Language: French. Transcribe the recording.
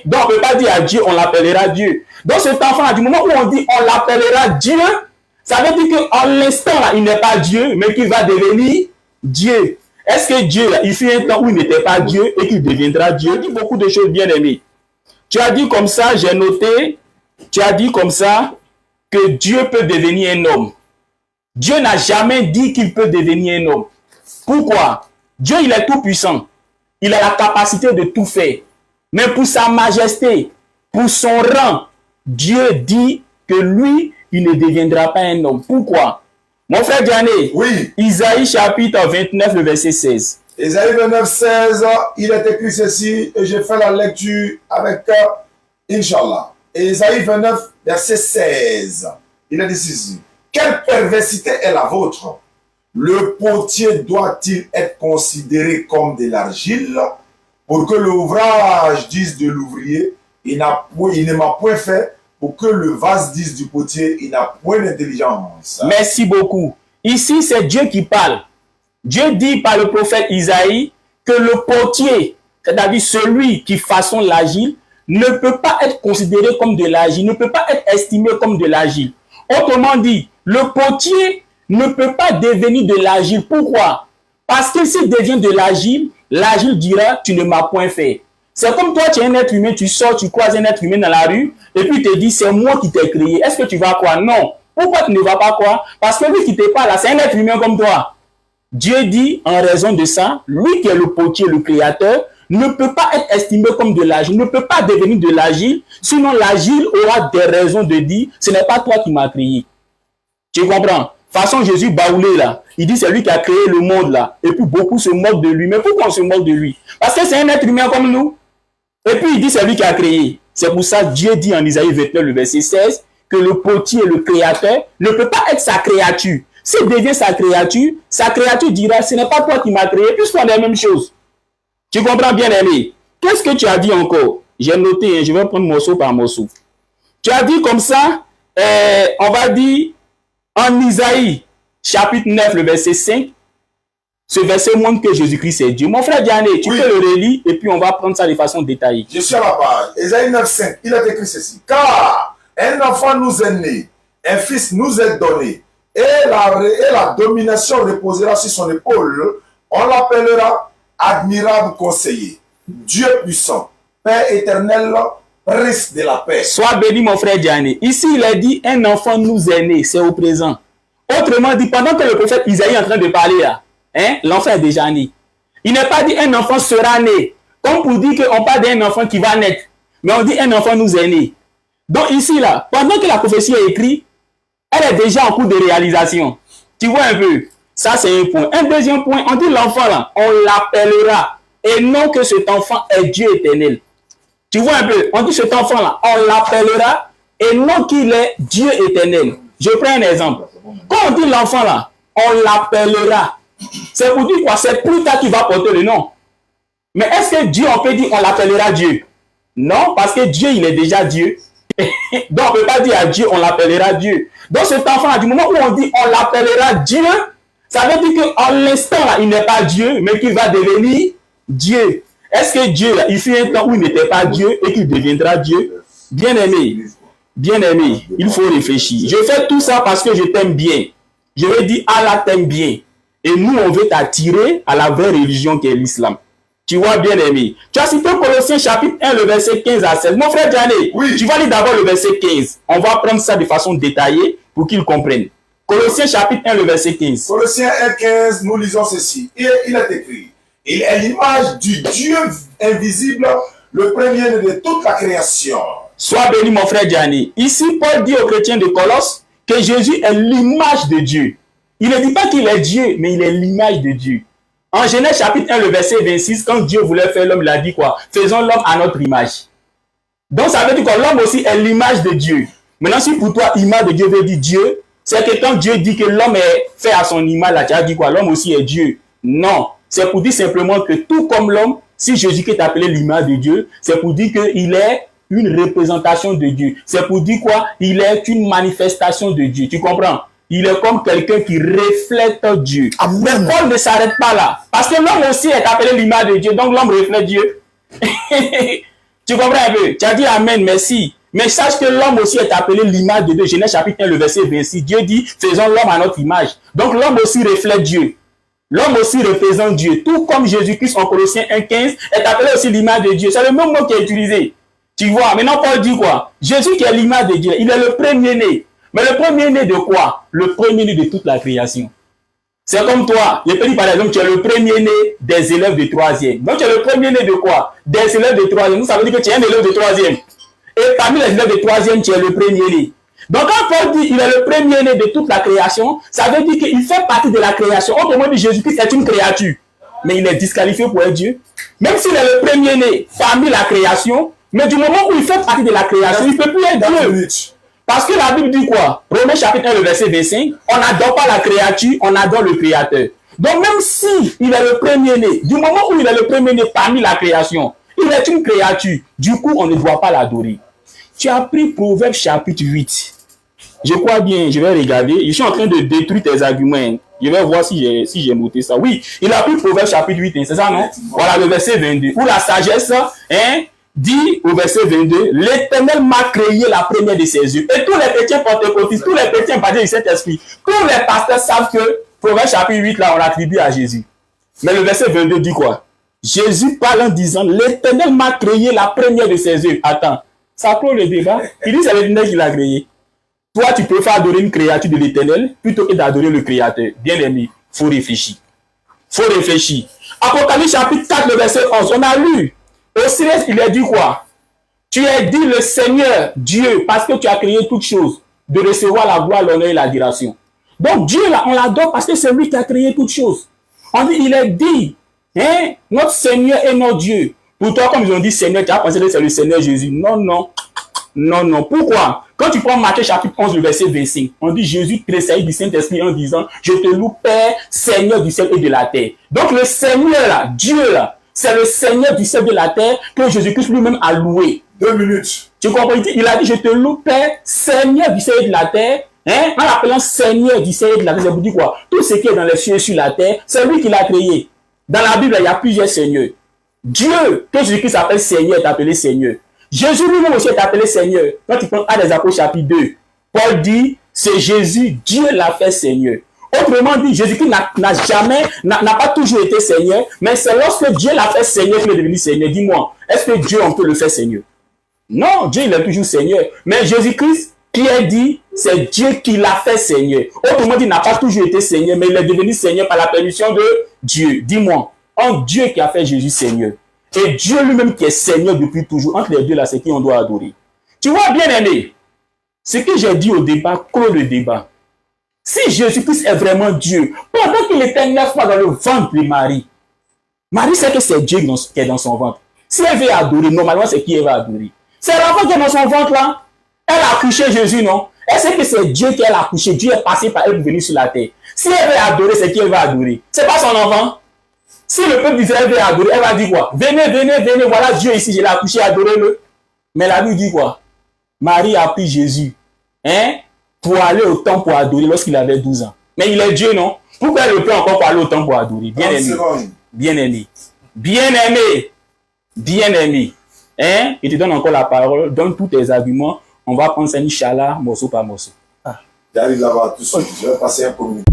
Donc on ne peut pas dire à Dieu, on l'appellera Dieu. Donc cet enfant, du moment où on dit on l'appellera Dieu, ça veut dire qu'en l'instant là, il n'est pas Dieu, mais qu'il va devenir Dieu. Est-ce que Dieu, là, il fut un temps où il n'était pas Dieu et qu'il deviendra Dieu? Tu as dit beaucoup de choses, bien aimées. Tu as dit comme ça, j'ai noté, tu as dit comme ça que Dieu peut devenir un homme. Dieu n'a jamais dit qu'il peut devenir un homme. Pourquoi? Dieu, il est tout puissant. Il a la capacité de tout faire. Mais pour sa majesté, pour son rang, Dieu dit que lui, il ne deviendra pas un homme. Pourquoi? Mon frère Diané, oui. Isaïe chapitre 29, le verset 16. Isaïe 29, 16, il est écrit ceci, et je fais la lecture avec Inch'Allah. Isaïe 29, verset 16, il est dit ceci. Quelle perversité est la vôtre? Le potier doit-il être considéré comme de l'argile pour que l'ouvrage dise de l'ouvrier, il ne m'a point fait, pour que le vase dise du potier, il n'a point d'intelligence. Merci beaucoup. Ici, c'est Dieu qui parle. Dieu dit par le prophète Isaïe que le potier, c'est-à-dire celui qui façonne l'argile, ne peut pas être considéré comme de l'argile, ne peut pas être estimé comme de l'argile. Autrement dit, le potier ne peut pas devenir de l'argile. Pourquoi? Parce que s'il devient de l'argile, l'argile dira, tu ne m'as point fait. C'est comme toi, tu es un être humain, tu sors, tu croises un être humain dans la rue, et puis tu te dis, c'est moi qui t'ai créé. Est-ce que tu vas croire? Non. Pourquoi tu ne vas pas croire? Parce que lui qui te parle là, c'est un être humain comme toi. Dieu dit, en raison de ça, lui qui est le potier, le créateur, ne peut pas être estimé comme de l'argile, ne peut pas devenir de l'argile, sinon l'argile aura des raisons de dire, ce n'est pas toi qui m'as créé. Tu comprends? Façon Jésus baoulé là, il dit c'est lui qui a créé le monde là, et puis beaucoup se moquent de lui. Mais pourquoi on se moque de lui? Parce que c'est un être humain comme nous. Et puis il dit c'est lui qui a créé. C'est pour ça que Dieu dit en Isaïe 29, le verset 16, que le potier, le créateur, ne peut pas être sa créature. S'il devient sa créature dira, ce n'est pas toi qui m'as créé, puisqu'on est la même chose. Tu comprends bien, aimé? Qu'est-ce que tu as dit encore? J'ai noté, je vais prendre morceau par morceau. Tu as dit comme ça, on va dire, en Isaïe, chapitre 9, le verset 5, ce verset montre que Jésus-Christ est Dieu. Mon frère Diané, tu peux le relire et puis on va prendre ça de façon détaillée. Je suis à la page. Isaïe 9, 5, il a écrit ceci. Car un enfant nous est né, un fils nous est donné, et la domination reposera sur son épaule. On l'appellera admirable conseiller, Dieu puissant, Père éternel, prince de la paix. Sois béni, mon frère Diané. Ici, il a dit un enfant nous est né, c'est au présent. Autrement dit, pendant que le prophète Isaïe est en train de parler là, hein, l'enfant est déjà né. Il n'est pas dit un enfant sera né. Comme pour dire qu'on parle d'un enfant qui va naître. Mais on dit un enfant nous est né. Donc ici, là, pendant que la prophétie est écrite, elle est déjà en cours de réalisation. Tu vois un peu? Ça, c'est un point. Un deuxième point, on dit l'enfant là, on l'appellera. Et non que cet enfant est Dieu éternel. Tu vois un peu? On dit cet enfant là, on l'appellera. Et non qu'il est Dieu éternel. Je prends un exemple. Quand on dit l'enfant là, on l'appellera. C'est pour dire quoi? C'est plus tard qu'il va porter le nom. Mais est-ce que Dieu, on peut dire on l'appellera Dieu? Non, parce que Dieu, il est déjà Dieu. Donc, on ne peut pas dire à Dieu, on l'appellera Dieu. Donc, cet enfant, du moment où on dit on l'appellera Dieu, ça veut dire qu'en l'instant, là, il n'est pas Dieu, mais qu'il va devenir Dieu. Est-ce que Dieu, là, il fut un temps où il n'était pas Dieu et qu'il deviendra Dieu? Bien-aimé, il faut réfléchir. Je fais tout ça parce que je t'aime bien. Je veux dire, Allah t'aime bien. Et nous, on veut t'attirer à la vraie religion qui est l'islam. Tu vois, bien aimé. Tu as cité Colossiens chapitre 1, le verset 15 à 16. Mon frère Diané, tu vas lire d'abord le verset 15. On va prendre ça de façon détaillée pour qu'ils comprennent. Colossiens chapitre 1, le verset 15. Colossiens 1, 15, nous lisons ceci. Il est écrit. Il est l'image du Dieu invisible, le premier de toute la création. Sois béni, mon frère Diané. Ici, Paul dit aux chrétiens de Colosse que Jésus est l'image de Dieu. Il ne dit pas qu'il est Dieu, mais il est l'image de Dieu. En Genèse chapitre 1, le verset 26, quand Dieu voulait faire l'homme, il a dit quoi? Faisons l'homme à notre image. Donc ça veut dire que l'homme aussi est l'image de Dieu. Maintenant, si pour toi, image de Dieu veut dire Dieu, c'est que quand Dieu dit que l'homme est fait à son image, là, tu as dit quoi? L'homme aussi est Dieu. Non. C'est pour dire simplement que tout comme l'homme, si Jésus-Christ est appelé l'image de Dieu, c'est pour dire qu'il est une représentation de Dieu. C'est pour dire quoi? Il est une manifestation de Dieu. Tu comprends? Il est comme quelqu'un qui reflète Dieu. Amen. Mais Paul ne s'arrête pas là. Parce que l'homme aussi est appelé l'image de Dieu. Donc l'homme reflète Dieu. Tu comprends un peu? Tu as dit Amen, merci. Mais sache que l'homme aussi est appelé l'image de Dieu. Genèse chapitre 1, le verset 26. Dieu dit, faisons l'homme à notre image. Donc l'homme aussi reflète Dieu. L'homme aussi représente Dieu. Tout comme Jésus-Christ en Colossiens 1,15 est appelé aussi l'image de Dieu. C'est le même mot qui est utilisé. Tu vois, maintenant Paul dit quoi? Jésus qui est l'image de Dieu, il est le premier-né. Mais le premier-né de quoi? Le premier-né de toute la création. C'est comme toi. Je peux dire par exemple, tu es le premier-né des élèves de troisième. Donc tu es le premier-né de quoi? Des élèves de troisième. Donc ça veut dire que tu es un élève de troisième. Et parmi les élèves de troisième, tu es le premier-né. Donc quand Paul dit qu'il est le premier-né de toute la création, ça veut dire qu'il fait partie de la création. Autrement dit, Jésus-Christ est une créature. Mais il est disqualifié pour être Dieu. Même s'il est le premier-né parmi la création, mais du moment où il fait partie de la création, il ne peut plus être Dieu. Parce que la Bible dit quoi? Romains chapitre 1, le verset 25, on n'adore pas la créature, on adore le Créateur. Donc même si il est le premier-né, du moment où il est le premier-né parmi la création, il est une créature, du coup on ne doit pas l'adorer. Tu as pris Proverbe chapitre 8. Je crois bien, je vais regarder. Je suis en train de détruire tes arguments. Je vais voir si j'ai noté ça. Oui, il a pris Proverbe chapitre 8, c'est ça, non? Voilà le verset 22. Où la sagesse, dit au verset 22, l'Éternel m'a créé la première de ses yeux. Et tous les chrétiens pentecôtistes, tous les chrétiens baptisés du Saint-Esprit, tous les pasteurs savent que Proverbe chapitre 8, là, on l'attribue à Jésus. Mais le verset 22 dit quoi? Jésus parle en disant, l'Éternel m'a créé la première de ses yeux. Attends, ça clôt le débat. Il dit c'est l'Éternel qui l'a créé. Toi, tu peux faire adorer une créature de l'Éternel plutôt que d'adorer le Créateur. Bien aimé, faut réfléchir. Faut réfléchir. Apocalypse chapitre 4, le verset 11, on a lu. Au céleste, il a dit quoi? Tu es dit le Seigneur Dieu, parce que tu as créé toutes choses, de recevoir la gloire, l'honneur et l'admiration. Donc Dieu, là, on l'adore parce que c'est lui qui a créé toutes choses. On dit, il est dit, notre Seigneur est notre Dieu. Pour toi, comme ils ont dit Seigneur, tu as pensé que c'est le Seigneur Jésus. Non, non. Non, non. Pourquoi? Quand tu prends Matthieu chapitre 11, le verset 25, on dit Jésus tressaillit du Saint-Esprit en disant, je te loue Père, Seigneur du ciel et de la terre. Donc le Seigneur, là, Dieu, là, c'est le Seigneur du ciel et de la terre que Jésus-Christ lui-même a loué. 2 minutes. Tu comprends? Il a dit, je te loue Père, Seigneur du ciel et de la terre. En l'appelant Seigneur du ciel et de la terre, ça vous dit quoi? Tout ce qui est dans les cieux et sur la terre, c'est lui qui l'a créé. Dans la Bible, il y a plusieurs seigneurs. Dieu, que Jésus-Christ appelle Seigneur, est appelé Seigneur. Jésus lui-même aussi est appelé Seigneur. Quand tu prends Actes des Apôtres chapitre 2, Paul dit, c'est Jésus, Dieu l'a fait Seigneur. Autrement dit, Jésus-Christ n'a pas toujours été Seigneur, mais c'est lorsque Dieu l'a fait Seigneur qu'il est devenu Seigneur. Dis-moi, est-ce que Dieu, on peut le faire Seigneur? Non, Dieu, il est toujours Seigneur. Mais Jésus-Christ, qui est dit, c'est Dieu qui l'a fait Seigneur. Autrement dit, il n'a pas toujours été Seigneur, mais il est devenu Seigneur par la permission de Dieu. Dis-moi, un Dieu qui a fait Jésus Seigneur, et Dieu lui-même qui est Seigneur depuis toujours, entre les deux là, c'est qui on doit adorer. Tu vois, bien aimé, ce que j'ai dit au débat, clôt le débat. Si Jésus-Christ est vraiment Dieu, pendant qu'il était 9 mois dans le ventre de Marie, Marie sait que c'est Dieu qui est dans son ventre. Si elle veut adorer, normalement c'est qui elle va adorer. C'est l'enfant qui est dans son ventre là. Elle a accouché Jésus, non? Elle sait que c'est Dieu qui a accouché. Dieu est passé par elle pour venir sur la terre. Si elle veut adorer, c'est qui elle va adorer. C'est pas son enfant. Si le peuple d'Israël veut adorer, elle va dire quoi? Venez, venez, venez, voilà Dieu ici, je l'ai accouché, adorez-le. Mais la Bible dit quoi? Marie a pris Jésus, pour aller au temple pour adorer lorsqu'il avait 12 ans. Mais il est Dieu, non? Pourquoi elle ne peut encore pour aller au temple pour adorer? Bien aimé. Bien aimé. Bien aimé. Bien aimé. Il te donne encore la parole, donne tous tes arguments. On va prendre ça, Inch'Allah, morceau par morceau. J'arrive là-bas tout de suite. Je vais passer un communiqué.